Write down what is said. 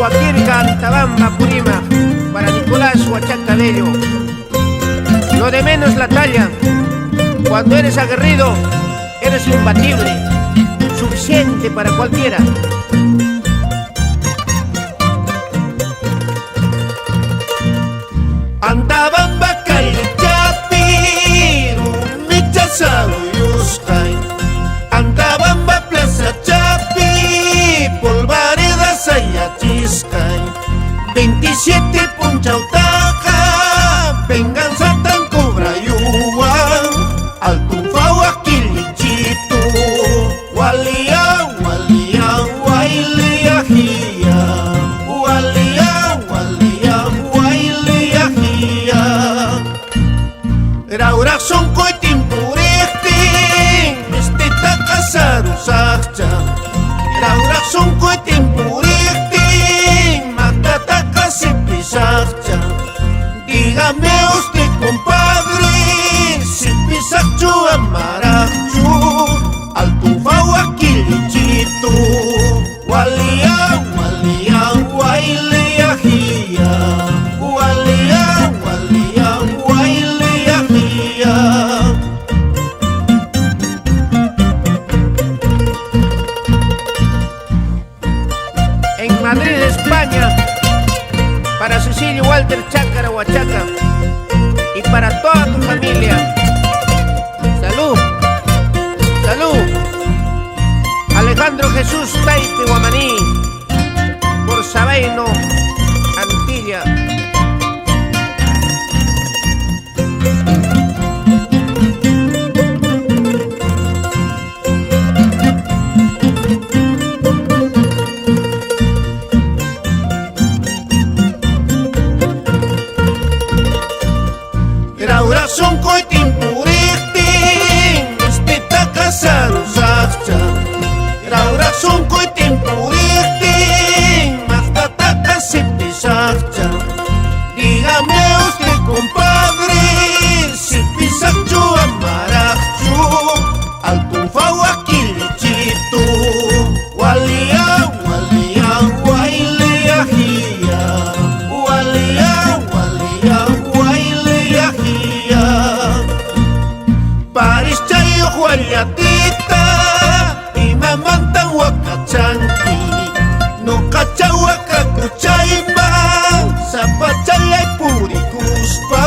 Huaquirca, Antabamba, Purima, para Nicolás Huachaca Bello. Lo de menos la talla, cuando eres aguerrido, eres imbatible, suficiente para cualquiera. Antabamba Chapiru, Michasaro Yuskai. Antabamba Plaza Chapi, Polvareda Sayachiskai. 27 Punchautaca, Venganza tan cobra yuan. Altufau Aquilichito, Walia, Walia, Wailia Gia. Walia, Walia, Wailia Gia. Raura son coitin purechtin, este ta casaru sacha. Raura son coitin purechtin, matata casi pisacha. Dígame usted, compadre, si pisachu amarachu, altufau aquilichito. Walia, walia, wailia gia. Walia, walia, wailia gia. En Madrid, España, para Cecilio Walter Chácara Huachaca y para toda tu familia. Salud, salud. Alejandro Jesús Taipe Guamaní, por Sabeino, Antilla. Raura son coitin purechtin, este ta casaru sacha. Raura son coitin purechtin, matata casi pisacha. Dígame usted, compadre, si pisachu amarachu, altufau aquilichito. Walia, walia, wailia gia. Walia, walia, wailia gia. Paris chayo huayatita, y mamanta huacachanqui. No cacha huacacuchayma, zapachaya y puricuspa.